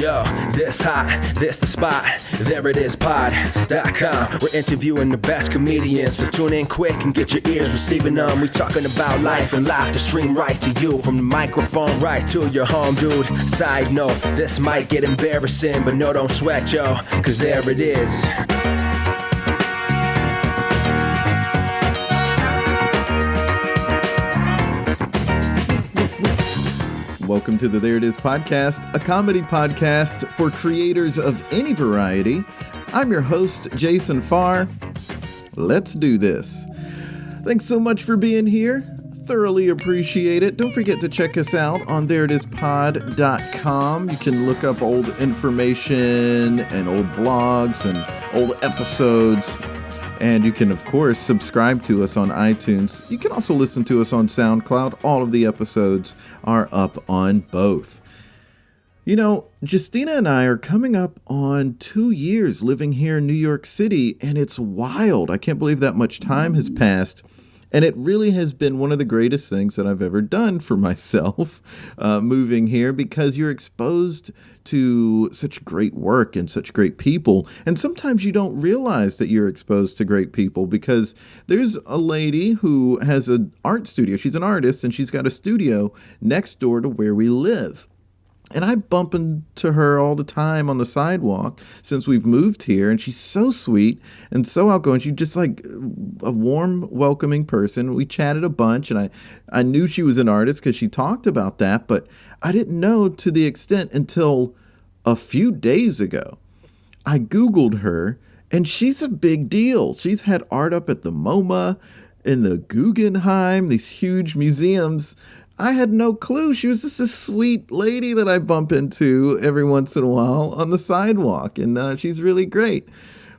Yo, this hot, this the spot, there it is, pod.com. We're interviewing the best comedians, so tune in quick and get your ears receiving them. We talking about life and life to stream right to you, from the microphone right to your home, dude. Side note, this might get embarrassing, but no, don't sweat, yo, cause there it is. Welcome to the There It Is podcast, a comedy podcast for creators of any variety. I'm your host, Jason Farr. Let's do this. Thanks so much for being here. Thoroughly appreciate it. Don't forget to check us out on thereitispod.com. You can look up old information and old blogs and old episodes. And you can, of course, subscribe to us on iTunes. You can also listen to us on SoundCloud. All of the episodes are up on both. You know, Justina and I are coming up on 2 years living here in New York City, and it's wild. I can't believe that much time has passed. And it really has been one of the greatest things that I've ever done for myself, moving here, because you're exposed to such great work and such great people. And sometimes you don't realize that you're exposed to great people, because there's a lady who has an art studio. She's an artist, and she's got a studio next door to where we live. And I bump into her all the time on the sidewalk since we've moved here. And she's so sweet and so outgoing. She's just like a warm, welcoming person. We chatted a bunch, and I knew she was an artist because she talked about that. But I didn't know to the extent until a few days ago. I Googled her, and she's a big deal. She's had art up at the MoMA, in the Guggenheim, these huge museums. I had no clue. She was just a sweet lady that I bump into every once in a while on the sidewalk, and she's really great.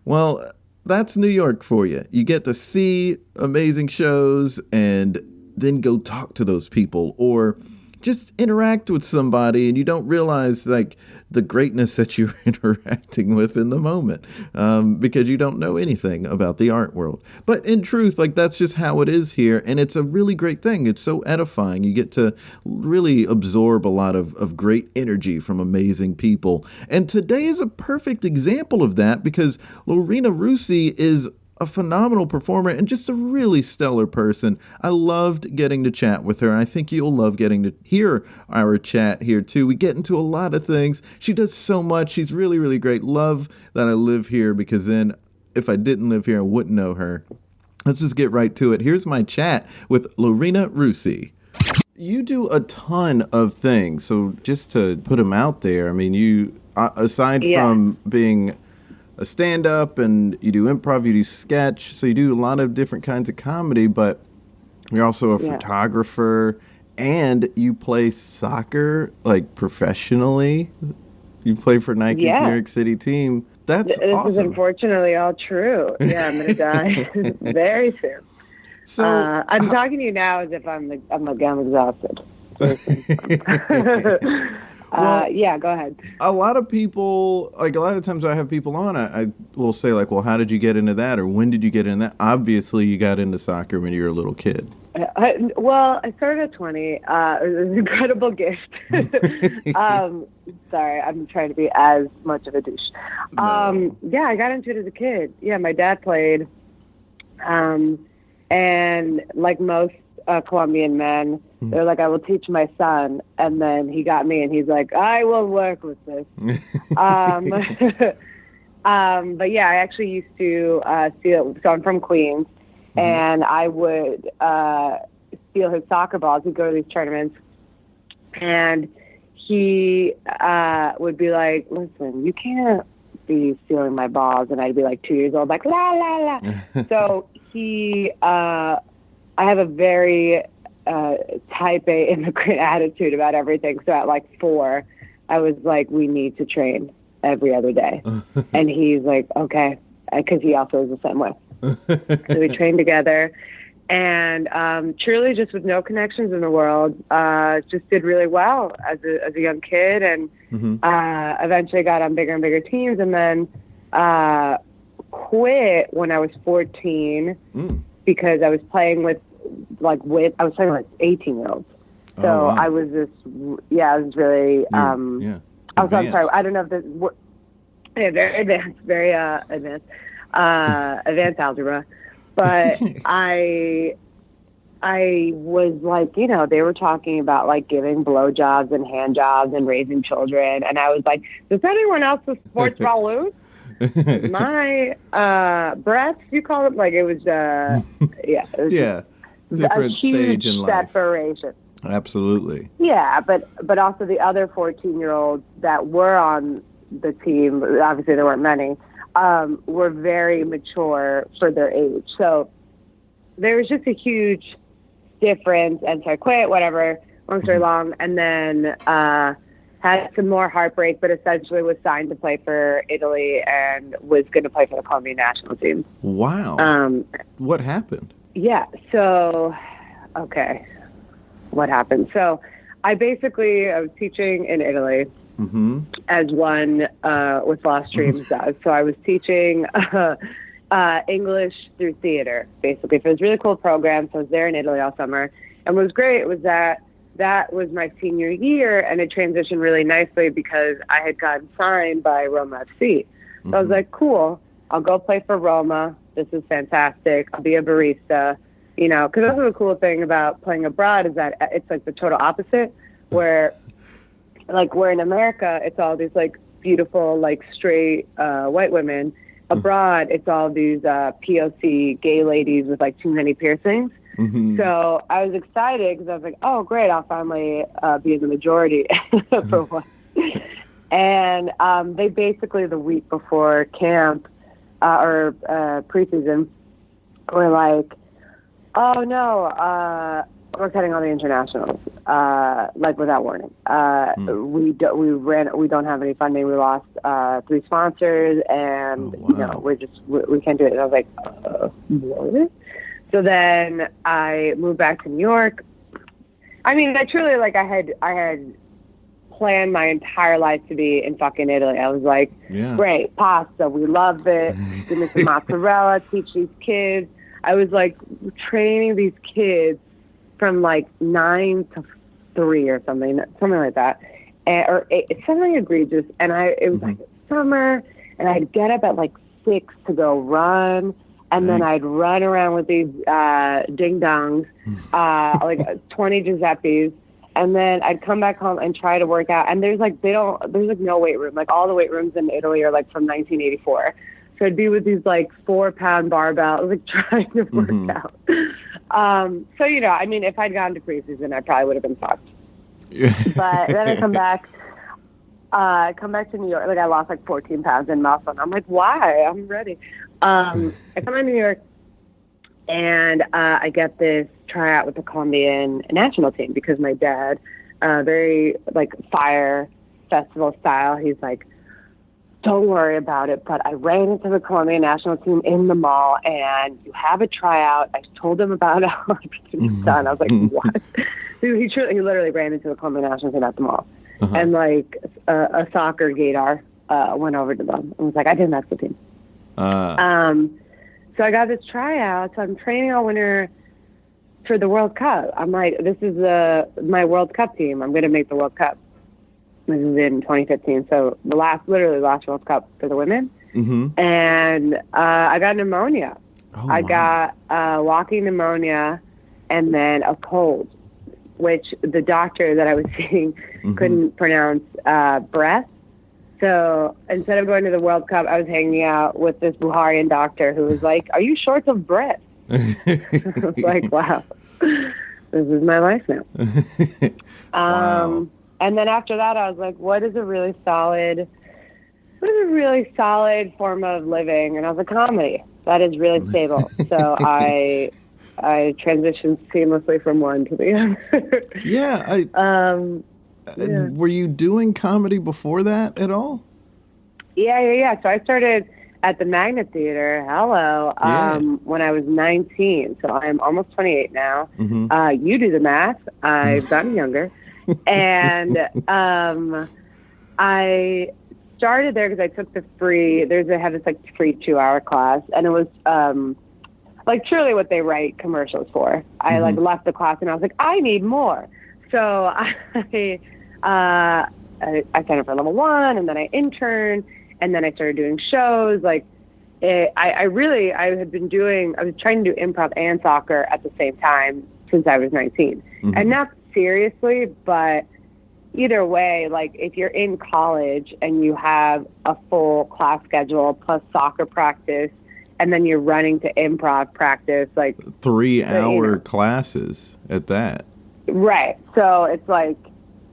Well, that's New York for you. You get to see amazing shows and then go talk to those people, or just interact with somebody, and you don't realize like the greatness that you're interacting with in the moment, because you don't know anything about the art world. But in truth, like, that's just how it is here, and it's a really great thing. It's so edifying. You get to really absorb a lot of great energy from amazing people. And today is a perfect example of that, because Lorena Russi is a phenomenal performer and just a really stellar person. I loved getting to chat with her, and I think you'll love getting to hear our chat here too. We get into a lot of things. She does so much. She's really, really great. Love that I live here, because then if I didn't live here, I wouldn't know her. Let's just get right to it. Here's my chat with Lorena Russi. You do a ton of things, so just to put them out there, I mean, you, aside from being a stand-up, and you do improv, you do sketch, so you do a lot of different kinds of comedy, but you're also a photographer, and you play soccer, like, professionally. You play for Nike's New York City team. That's awesome. This is unfortunately all true. Yeah, I'm going to die very soon. So I'm talking to you now as if I'm exhausted. Well, go ahead. A lot of people, like, a lot of times I have people on, I will say, like, well, how did you get into that? Or when did you get into that? Obviously, you got into soccer when you were a little kid. I started at 20. It was an incredible gift. Sorry, I'm trying to be as much of a douche. No. I got into it as a kid. Yeah, my dad played. And like most Colombian men, they're like, I will teach my son. And then he got me, and he's like, I will work with this. But yeah, I actually used to steal. So I'm from Queens, and I would steal his soccer balls. We'd go to these tournaments, and he would be like, listen, you can't be stealing my balls. And I'd be like 2 years old, like, la, la, la. So I have a very type A immigrant attitude about everything. So at like 4, I was like, we need to train every other day. And he's like, okay, because he also is the same way. So we trained together, and truly just with no connections in the world, just did really well as a young kid, and eventually got on bigger and bigger teams, and then quit when I was 14 because I was playing with 18-year-olds. So I was I was really Oh, so I'm sorry. I don't know if this yeah, very advanced, very advanced, advanced algebra. But I was like, you know, they were talking about like giving blowjobs and hand jobs and raising children, and I was like, does anyone else with sports ball lose? My breaths, you call it? Like it was, yeah, it was yeah, different stage in life. Separation. Absolutely. Yeah, but also the other 14-year-olds that were on the team, obviously there weren't many, were very mature for their age. So there was just a huge difference, and so I quit, whatever, long story long, and then had some more heartbreak, but essentially was signed to play for Italy and was going to play for the Colombian national team. Wow. What happened? Yeah, so, okay, what happened? So I was teaching in Italy, as one with lost dreams does. So I was teaching English through theater, basically, for this really cool program. So I was there in Italy all summer. And what was great was that was my senior year, and it transitioned really nicely because I had gotten signed by Roma FC. So I was like, cool, I'll go play for Roma. This is fantastic. I'll be a barista, you know, because that's the cool thing about playing abroad is that it's like the total opposite, where in America, it's all these like beautiful, like straight white women. Abroad, it's all these POC gay ladies with like too many piercings. So I was excited because I was like, oh, great, I'll finally be in the majority for once. And they basically, the week before camp or preseason, were like, oh, no, we're cutting all the internationals, like without warning. We don't have any funding. We lost 3 sponsors, and you know, we can't do it. And I was like, what? So then I moved back to New York. I mean, I truly I had planned my entire life to be in fucking Italy. I was like, great, pasta, we love it. Give me some mozzarella, teach these kids. I was like training these kids from like 9 to 3 or something like that, or 8, something egregious. And it was like summer, and I'd get up at like 6 to go run, and then I'd run around with these ding dongs, like 20 Giuseppes, and then I'd come back home and try to work out. And there's no weight room. Like all the weight rooms in Italy are like from 1984. So I'd be with these like 4-pound barbells, like trying to work out. So, you know, I mean, if I'd gone to preseason, I probably would have been fucked. But then I come back to New York. Like I lost like 14 pounds in muscle. And I'm like, why? I'm ready. I come to New York, and I get this tryout with the Colombian national team because my dad, very like fire festival style, he's like, don't worry about it, but I ran into the Colombian national team in the mall, and you have a tryout. I told him about it. Everything's done. I was like, what? He literally ran into the Colombian national team at the mall. And like a soccer gaydar went over to them and was like, I didn't mess with him. So I got this tryout. So I'm training all winter for the World Cup. I'm like, this is my World Cup team. I'm going to make the World Cup. This is in 2015. So the last World Cup for the women. And I got pneumonia. I got walking pneumonia and then a cold, which the doctor that I was seeing couldn't pronounce breath. So instead of going to the World Cup, I was hanging out with this Buharian doctor who was like, are you short of breath? I was like, wow, this is my life now. Wow. And then after that, I was like, what is a really solid form of living? And I was like, comedy. That is really stable. So I transitioned seamlessly from one to the other. Were you doing comedy before that at all? Yeah. So I started at the Magnet Theater, when I was 19. So I'm almost 28 now. You do the math. I've gotten younger. And I started there because I took they had this like free 2-hour class, and it was like truly what they write commercials for. I like left the class and I was like, I need more. So I signed up for level 1, and then I interned, and then I started doing shows. Like, I was trying to do improv and soccer at the same time since I was 19. And not seriously, but either way, like, if you're in college and you have a full class schedule plus soccer practice, and then you're running to improv practice, like 3-hour classes at that. Right. So it's like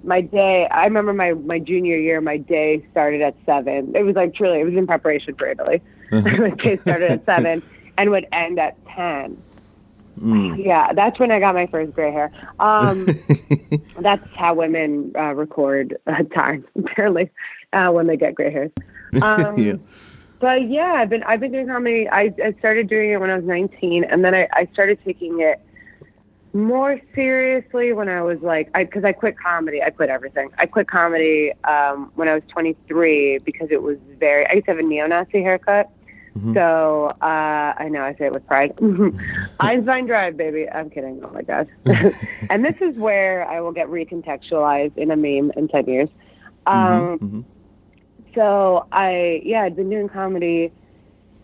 my day, I remember my junior year, my day started at 7. It was like, truly, it was in preparation for Italy. My day started at 7 and would end at 10. Yeah, that's when I got my first gray hair. That's how women record time, apparently, when they get gray hairs. Yeah. But yeah, I've been doing comedy. I started doing it when I was 19, and then I started taking it more seriously when I was like, because I quit comedy. I quit everything. I quit comedy when I was 23 because it was I used to have a neo-Nazi haircut. So I know I say it with pride. Einstein Drive, baby. I'm kidding. Oh my gosh. And this is where I will get recontextualized in a meme in 10 years. So I'd been doing comedy,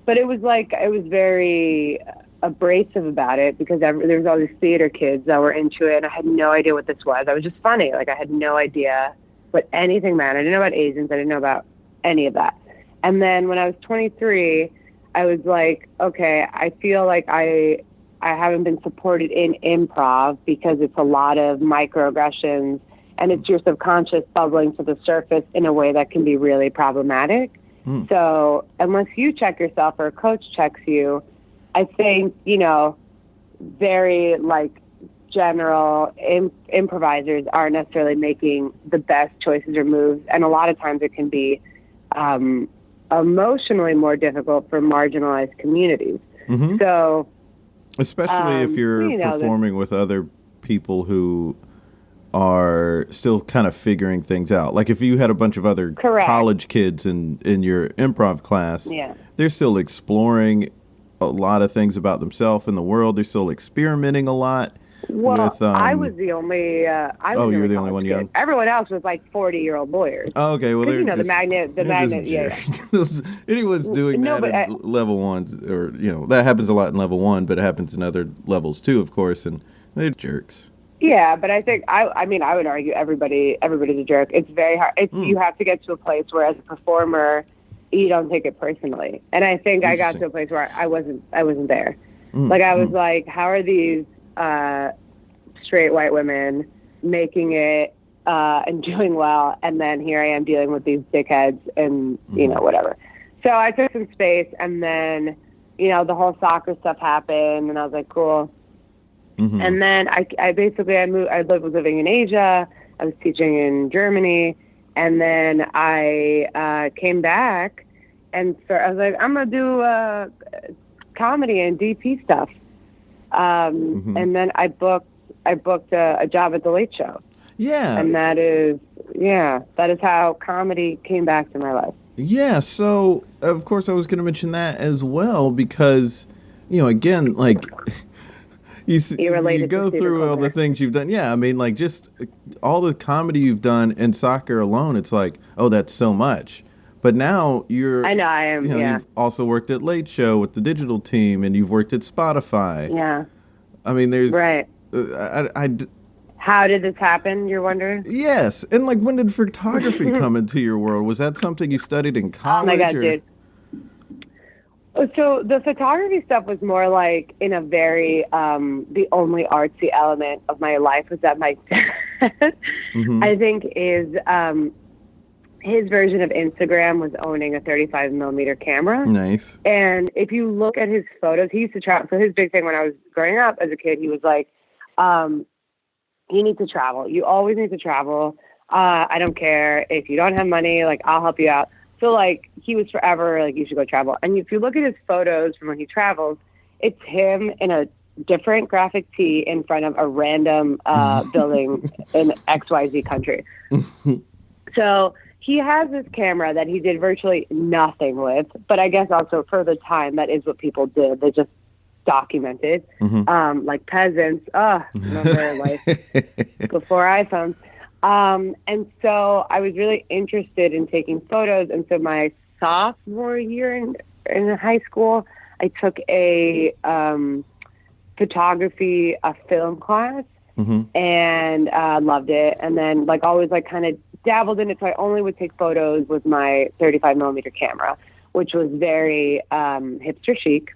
but it was very abrasive about it because there was all these theater kids that were into it, and I had no idea what this was. I was just funny. Like, I had no idea what anything meant. I didn't know about Asians. I didn't know about any of that. And then when I was 23, I was like, okay, I feel like I haven't been supported in improv because it's a lot of microaggressions, and it's your subconscious bubbling to the surface in a way that can be really problematic. So unless you check yourself or a coach checks you, I think, very like general improvisers aren't necessarily making the best choices or moves. And a lot of times it can be emotionally more difficult for marginalized communities. So especially if you're performing with other people who are still kind of figuring things out. Like if you had a bunch of other college kids in your improv class, they're still exploring a lot of things about themselves in the world. They're still experimenting a lot. Well, I was the only. You were the only one young. Everyone else was like 40-year-old lawyers. Oh, okay. Well, they're the magnet. Anyone's doing that at level 1s, or that happens a lot in level 1, but it happens in other levels too, of course, and they're jerks. Yeah, but I think I would argue everybody's a jerk. It's very hard. You have to get to a place where, as a performer, you don't take it personally. And I think I got to a place where I wasn't there. Like, I was like, how are these straight white women making it and doing well, and then here I am dealing with these dickheads and whatever. So I took some space, and then the whole soccer stuff happened, and I was like, cool. And then I moved. I was living in Asia. I was teaching in Germany, and then I came back, and I was like, I'm gonna do comedy and DP stuff. And then I booked a job at the Late Show. Yeah. And that is how comedy came back to my life. Yeah. So of course I was going to mention that as well, because, again, like you go through all the things you've done. Yeah. I mean, like, just all the comedy you've done in soccer alone, it's like, oh, that's so much. But now I know I am. You've also worked at Late Show with the digital team, and you've worked at Spotify. Yeah. I mean, there's right. How did this happen? You're wondering? Yes, and like, when did photography come into your world? Was that something you studied in college? Oh my God, dude. So the photography stuff was more like in a very the only artsy element of my life was that my dad, I think, is. His version of Instagram was owning a 35 millimeter camera. Nice. And if you look at his photos, he used to travel. So his big thing when I was growing up as a kid, he was like, you need to travel. You always need to travel. I don't care if you don't have money, like, I'll help you out. So like, he was forever like, you should go travel. And if you look at his photos from when he travels, it's him in a different graphic tee in front of a random building in XYZ country. So he has this camera that he did virtually nothing with, but I guess also for the time, that is what people did. They just documented, like peasants. Remember, like, before iPhones. And so I was really interested in taking photos. And so my sophomore year in high school, I took a photography, a film class, and loved it. And then like always like kind of dabbled in it. So I only would take photos with my 35 millimeter camera, which was very hipster chic.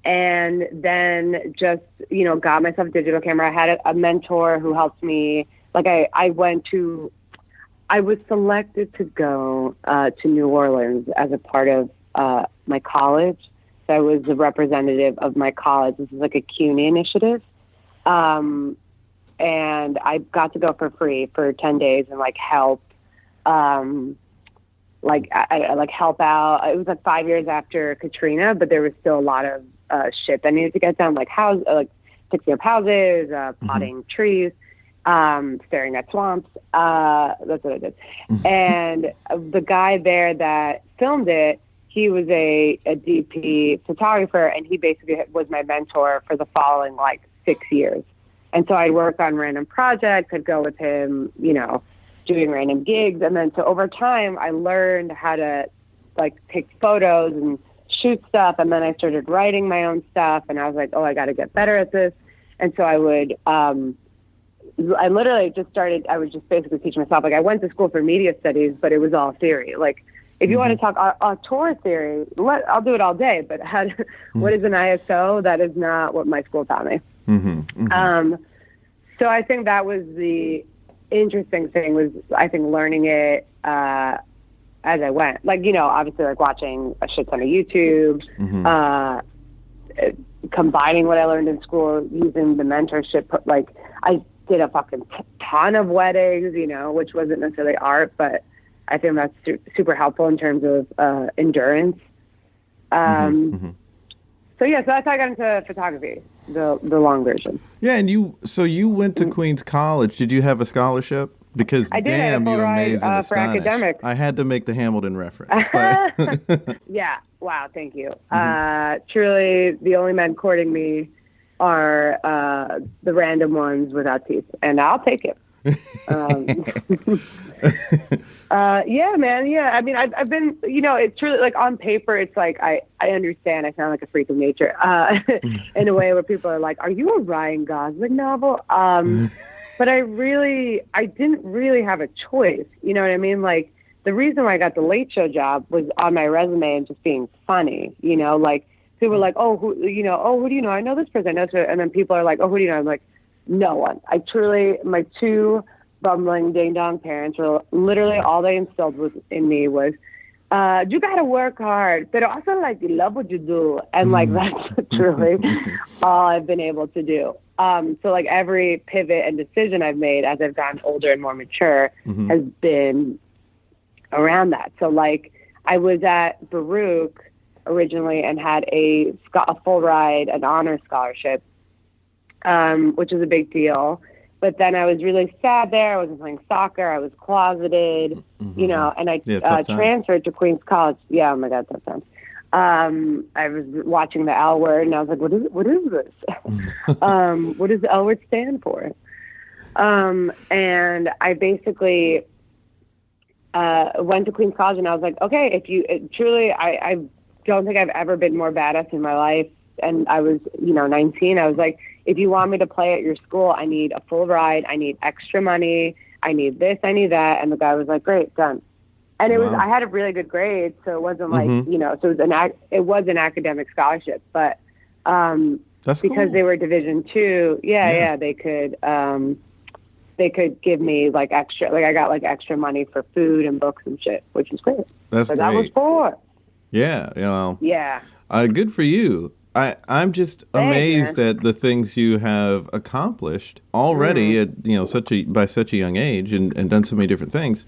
And then just, you know, got myself a digital camera. I had a mentor who helped me. Like I was selected to go to New Orleans as a part of my college. So I was the representative of my college. This is like a CUNY initiative. And I got to go for free for 10 days and like help, I help out. It was like 5 years after Katrina, but there was still a lot of shit that needed to get done, like fixing up houses, potting trees, staring at swamps. That's what I did. And the guy there that filmed it, he was a DP photographer, and he basically was my mentor for the following like 6 years. And so I'd work on random projects. I'd go with him, you know, doing random gigs. And then so over time, I learned how to like take photos and shoot stuff. And then I started writing my own stuff. And I was like, oh, I got to get better at this. And so I would, I literally just started, I would just basically teach myself. Like I went to school for media studies, but it was all theory. Like if you want to talk auteur theory, I'll do it all day. But what is an ISO? That is not what my school taught me. So I think that was the interesting thing was I think learning it as I went. Like, you know, obviously like watching a shit ton of YouTube, combining what I learned in school, using the mentorship. Like I did a fucking ton of weddings, you know, which wasn't necessarily art, but I think that's super helpful in terms of endurance. So that's how I got into photography, the long version. Yeah, and you went to Queens College. Did you have a scholarship? Because I did. Damn, you amazing for academics. I had to make the Hamilton reference. But Yeah. Wow. Thank you. Truly, the only men courting me are the random ones without teeth, and I'll take it. Yeah, man. Yeah. I mean, I've been, you know, it's truly like on paper, it's like, I understand I sound like a freak of nature, in a way where people are like, are you a Ryan Gosling novel? But I didn't really have a choice. You know what I mean? Like the reason why I got the Late Show job was on my resume and just being funny, you know, like people were like, who do you know? I know this person. I know this. And then people are like, oh, who do you know? I'm like, no one. My two bumbling ding-dong parents were literally all they instilled in me was, you got to work hard, but also like you love what you do. And like, that's truly all I've been able to do. So like every pivot and decision I've made as I've gotten older and more mature has been around that. So like I was at Baruch originally and had a full ride, an honor scholarship, which is a big deal. But then I was really sad there. I wasn't playing soccer. I was closeted, you know, and I transferred to Queens College. Yeah, oh my God, tough times. I was watching the L Word, and I was like, what is this? What does the L Word stand for? And I basically went to Queens College, and I was like, okay, I don't think I've ever been more badass in my life. And I was, 19. I was like, if you want me to play at your school, I need a full ride. I need extra money. I need this. I need that. And the guy was like, great, done. And I had a really good grade. So it wasn't like, so it was an academic scholarship, but, that's because cool. They were Division II. Yeah. They could give me like extra, like I got like extra money for food and books and shit, which is great. That's great. That was for. Yeah. Yeah. Good for you. I'm just amazed at the things you have accomplished already at by such a young age and done so many different things.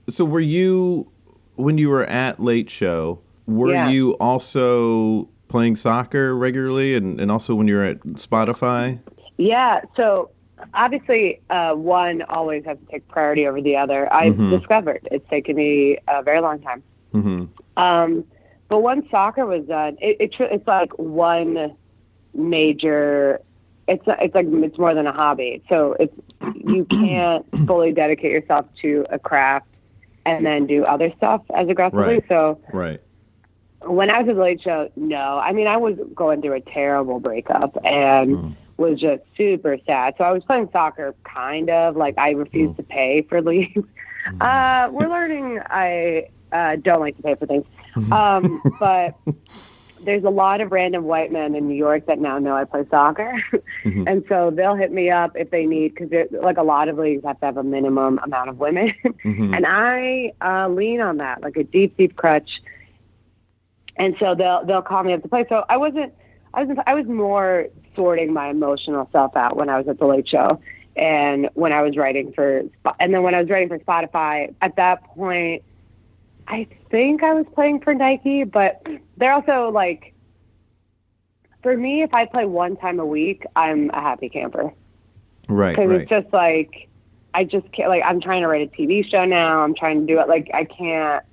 So were you, when you were at Late Show, were you also playing soccer regularly and also when you were at Spotify? Yeah. So obviously one always has to take priority over the other. I've discovered it's taken me a very long time. But once soccer was done, it's like one major it's more than a hobby. So you can't fully dedicate yourself to a craft and then do other stuff as aggressively. Right. So Right. when I was at the Late Show, no. I mean, I was going through a terrible breakup and was just super sad. So I was playing soccer, kind of. Like, I refused to pay for leagues. We're learning I don't like to pay for things. But there's a lot of random white men in New York that now know I play soccer. And so they'll hit me up if they need, because like a lot of leagues have to have a minimum amount of women. And I lean on that, like a deep, deep crutch. And so they'll call me up to play. So I was more sorting my emotional self out when I was at the Late Show, and when I was writing for Spotify. At that point, I think I was playing for Nike, but they're also like, for me, if I play one time a week, I'm a happy camper. Right. Because it's just like, I just can't, like, I'm trying to write a TV show now. I'm trying to do it. Like, I can't,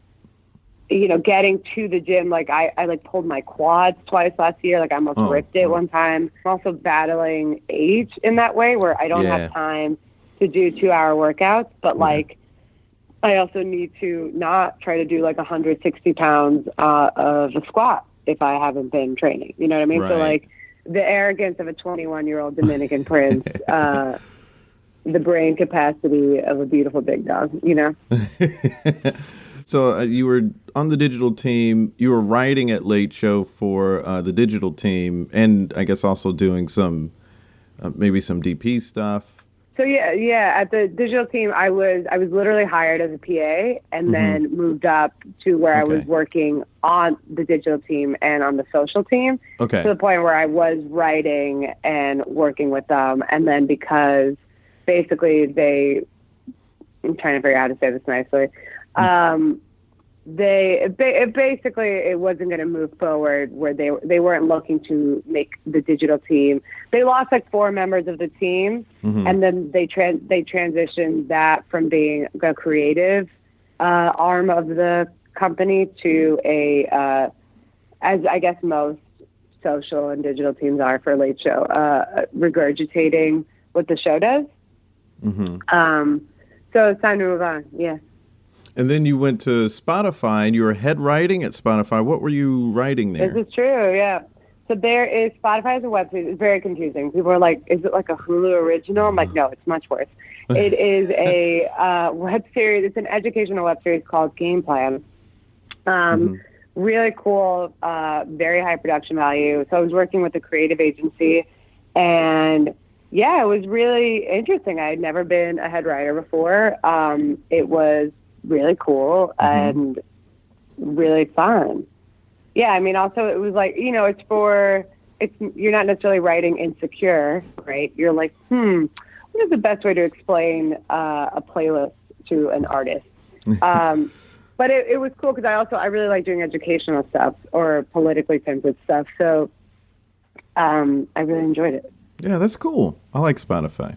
getting to the gym. Like, I like pulled my quads twice last year. Like, I almost ripped it one time. I'm also battling age in that way where I don't have time to do 2-hour workouts, but like, I also need to not try to do like 160 pounds of a squat if I haven't been training. You know what I mean? Right. So like the arrogance of a 21-year-old Dominican prince, the brain capacity of a beautiful big dog, So you were on the digital team. You were writing at Late Show for the digital team, and I guess also doing some maybe some DP stuff. So yeah. At the digital team, I was literally hired as a PA, and then moved up to where I was working on the digital team and on the social team. Okay. To the point where I was writing and working with them, and then because basically I'm trying to figure out how to say this nicely. It wasn't going to move forward where they weren't looking to make the digital team. They lost like 4 members of the team, and then they transitioned that from being a creative arm of the company to as I guess most social and digital teams are for Late Show, regurgitating what the show does. So it's time to move on. Yeah. And then you went to Spotify, and you were head writing at Spotify. What were you writing there? This is true, yeah. So Spotify is a web series. It's very confusing. People are like, is it like a Hulu original? I'm like, no, it's much worse. It is a web series. It's an educational web series called Game Plan. Really cool, very high production value. So I was working with a creative agency, and yeah, it was really interesting. I had never been a head writer before. It was really cool and really fun. Yeah, I mean, also it was like, you're not necessarily writing insecure, right? You're like, what is the best way to explain a playlist to an artist? But it was cool because I really like doing educational stuff or politically sensitive stuff. So I really enjoyed it. Yeah, that's cool. I like Spotify.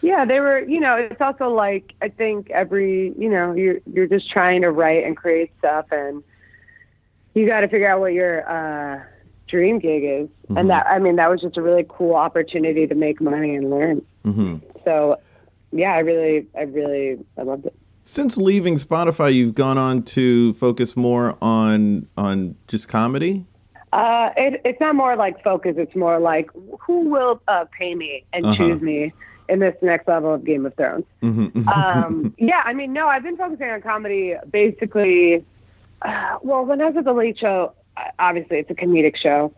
Yeah, they were, it's also like, I think you're just trying to write and create stuff, and you got to figure out what your dream gig is. And that was just a really cool opportunity to make money and learn. So yeah, I loved it. Since leaving Spotify, you've gone on to focus more on just comedy? It's not more like focus. It's more like who will pay me and choose me in this next level of Game of Thrones. Yeah, I mean, no, I've been focusing on comedy basically. When I was at the Late Show, obviously it's a comedic show.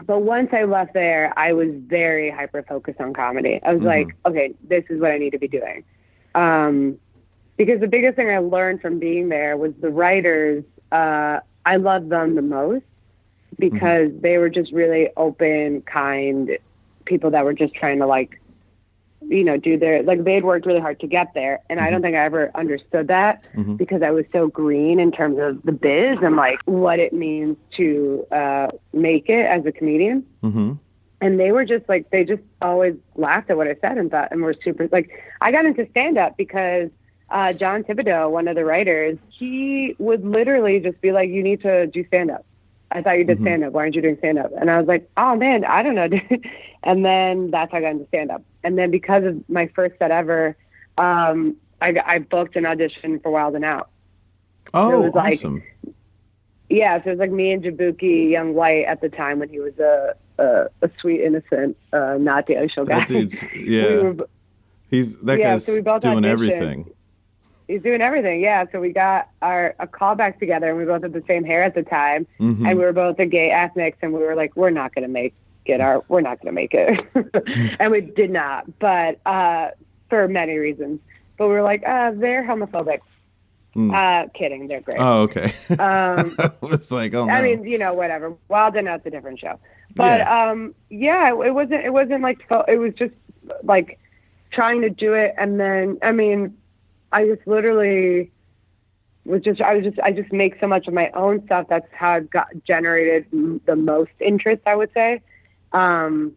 But once I left there, I was very hyper-focused on comedy. I was like, okay, this is what I need to be doing. Because the biggest thing I learned from being there was the writers, I loved them the most because they were just really open, kind people that were just trying to do they'd worked really hard to get there. And I don't think I ever understood that because I was so green in terms of the biz and what it means to make it as a comedian. And they were just they just always laughed at what I said and thought, and were super, I got into stand-up because John Thibodeau, one of the writers, he would literally just be like, you need to do stand-up. I thought you did stand-up. Why aren't you doing stand-up? And I was like, oh, man, I don't know, dude. And then that's how I got into stand-up. And then because of my first set ever, I booked an audition for Wild 'N Out. Oh, so it was awesome. So it was like me and Jabuki Young White at the time when he was a sweet, innocent, not Daily Show guy. That dude's, yeah. Guy's so we both doing auditioned. everything. He's doing everything, yeah. So we got a callback together, and we both had the same hair at the time, and we were both the gay ethnics, and we were like, we're not going to make it. And we did not, but for many reasons. But we were like, they're homophobic. Kidding, they're great. Oh, okay. It's like, oh no. I mean, whatever. Wild 'N Out's a different show. But it wasn't like, it was just like trying to do it, and then I just literally I just make so much of my own stuff. That's how I've generated the most interest, I would say. So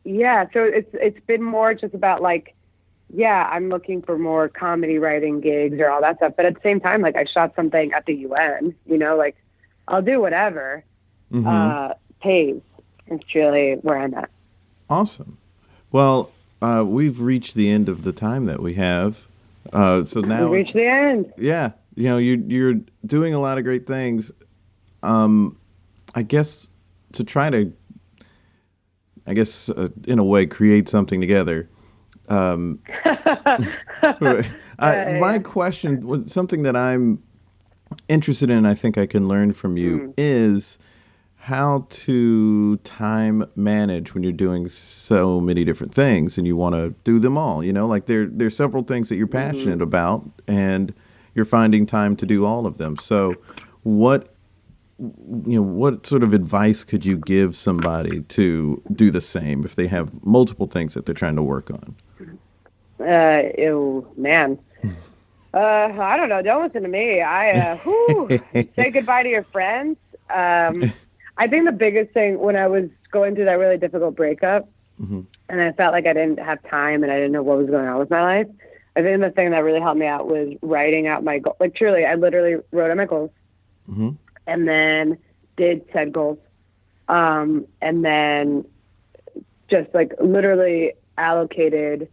it's been more just about like, I'm looking for more comedy writing gigs or all that stuff. But at the same time, like I shot something at the UN, like I'll do whatever pays. It's really where I'm at. Awesome. Well, we've reached the end of the time that we have. So now we've reached the end. Yeah. You're doing a lot of great things. I guess to try to, in a way, create something together. My question was something that I'm interested in. I think I can learn from you is how to time manage when you're doing so many different things and you want to do them all. Like there's several things that you're passionate about, and you're finding time to do all of them. So, what sort of advice could you give somebody to do the same if they have multiple things that they're trying to work on? Man. I don't know. Don't listen to me. Say goodbye to your friends. I think the biggest thing when I was going through that really difficult breakup, and I felt like I didn't have time and I didn't know what was going on with my life, I think the thing that really helped me out was writing out my goals. Like truly, I literally wrote out my goals and then did said goals. And then just like literally allocated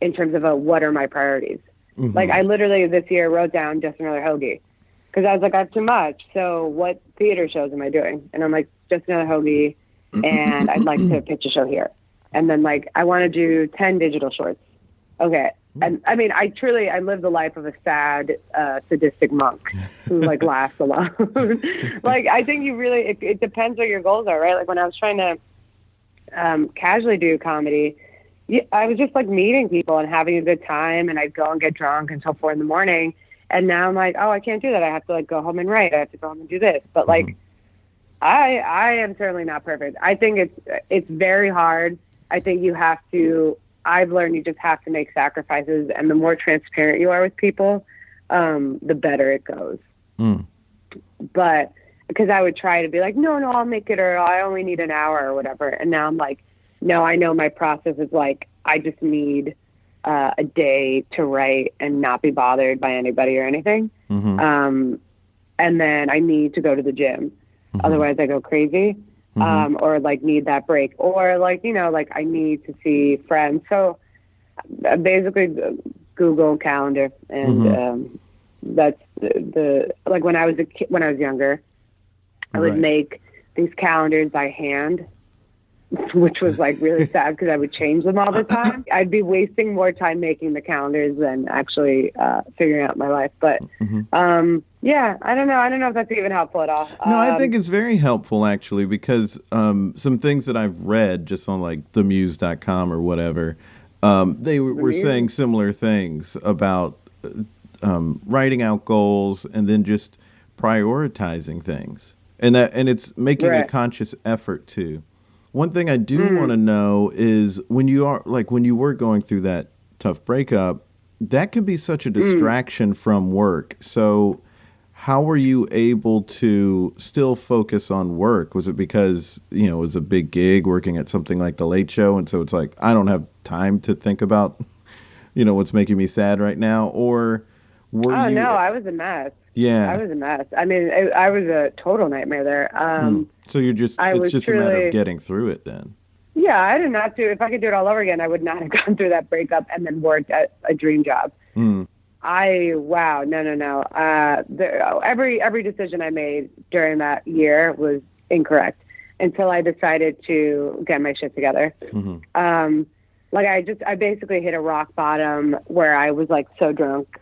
in terms of what are my priorities. Like I literally this year wrote down just another hoagie because I was like, I have too much. So what theater shows am I doing? And I'm like, just another hoagie, and I'd like to pitch a show here. And then like, I want to do 10 digital shorts. Okay. And I mean, I live the life of a sad, sadistic monk who like laughs alone. Like, I think you really, it depends what your goals are, right? Like when I was trying to casually do comedy, I was just like meeting people and having a good time, and I'd go and get drunk until 4 a.m. And now I'm like, oh, I can't do that. I have to like go home and write. I have to go home and do this. But like, I am certainly not perfect. I think it's very hard. I think I've learned you just have to make sacrifices, and the more transparent you are with people, the better it goes. But because I would try to be like, no, I'll make it, or I only need an hour or whatever. And now I'm like, no, I know my process is like, I just need a day to write and not be bothered by anybody or anything. And then I need to go to the gym. Otherwise I go crazy. Or like need that break, or like, like I need to see friends. So basically Google Calendar, and that's the like when I was when I was younger, I would make these calendars by hand, which was like really sad because I would change them all the time. I'd be wasting more time making the calendars than actually figuring out my life. But I don't know. I don't know if that's even helpful at all. No, I think it's very helpful actually, because some things that I've read just on like themuse.com or whatever, they were saying similar things about writing out goals and then just prioritizing things, and it's making a conscious effort too. One thing I do want to know is when you were going through that tough breakup, that can be such a distraction from work. So how were you able to still focus on work? Was it because, it was a big gig working at something like The Late Show, and so it's like, I don't have time to think about, what's making me sad right now? Or were you... no, I was a mess. Yeah. I was a mess. I mean, I was a total nightmare there. So it's just a matter of getting through it then. Yeah, I did not do. If I could do it all over again, I would not have gone through that breakup and then worked at a dream job. No. Every decision I made during that year was incorrect until I decided to get my shit together. I basically hit a rock bottom where I was like so drunk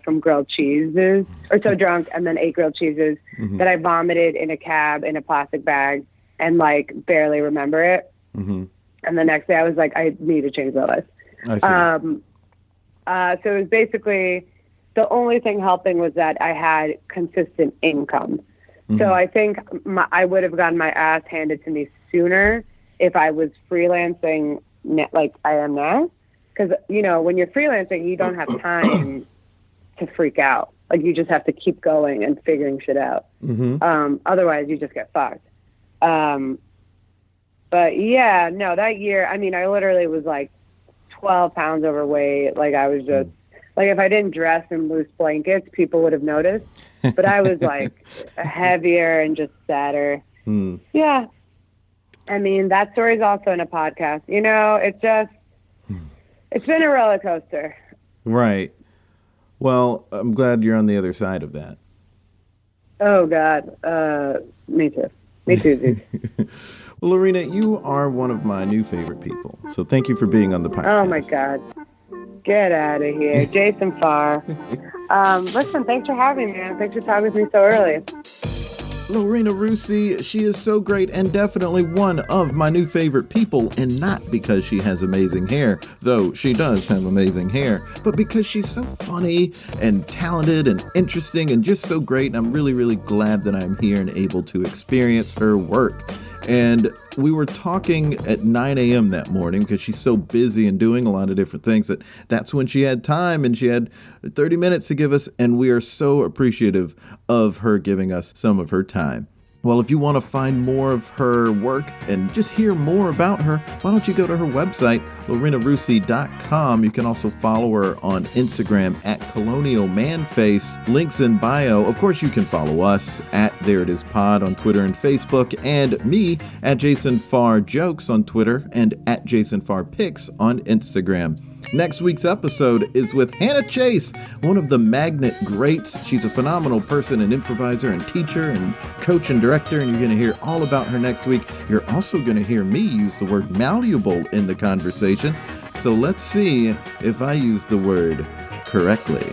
from grilled cheeses, or so drunk and then ate grilled cheeses that I vomited in a cab in a plastic bag and like barely remember it. And the next day I was like, I need to change my life. I see. So it was basically the only thing helping was that I had consistent income. So I think I would have gotten my ass handed to me sooner if I was freelancing like I am now. Because, you know, when you're freelancing, you don't have time to freak out. Like, you just have to keep going and figuring shit out. Otherwise, you just get fucked. But, yeah, no, that year, I mean, I literally was, like, 12 pounds overweight. Like, I was just, like, if I didn't dress in loose blankets, people would have noticed. But I was, like, heavier and just sadder. Yeah. I mean, that story's also in a podcast. You know, it's been a roller coaster. Right. Well, I'm glad you're on the other side of that. Oh, God. Me too. Me too, dude. Well, Lorena, you are one of my new favorite people. So thank you for being on the podcast. Oh, my God. Get out of here. Jason Farr. Listen, thanks for having me, man. Thanks for talking with me so early. Lorena Russi, she is so great and definitely one of my new favorite people, and not because she has amazing hair, though she does have amazing hair, but because she's so funny and talented and interesting and just so great, and I'm really, really glad that I'm here and able to experience her work. And we were talking at 9 a.m. that morning because she's so busy and doing a lot of different things that's when she had time, and she had 30 minutes to give us, and we are so appreciative of her giving us some of her time. Well, if you want to find more of her work and just hear more about her, why don't you go to her website, lorenarussi.com. You can also follow her on Instagram at Colonial Manface. Links in bio. Of course, you can follow us at There It Is Pod on Twitter and Facebook, and me at Jason Farr Jokes on Twitter and at Jason Farr Pics on Instagram. Next week's episode is with Hannah Chase, one of the Magnet greats. She's a phenomenal person, an improviser and teacher and coach and director, and you're going to hear all about her next week. You're also going to hear me use the word malleable in the conversation. So let's see if I use the word correctly.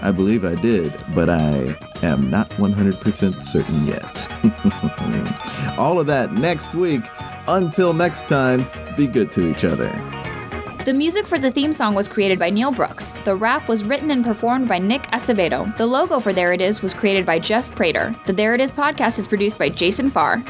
I believe I did, but I am not 100% certain yet. All of that next week. Until next time, be good to each other. The music for the theme song was created by Neil Brooks. The rap was written and performed by Nick Acevedo. The logo for There It Is was created by Jeff Prater. The There It Is podcast is produced by Jason Farr.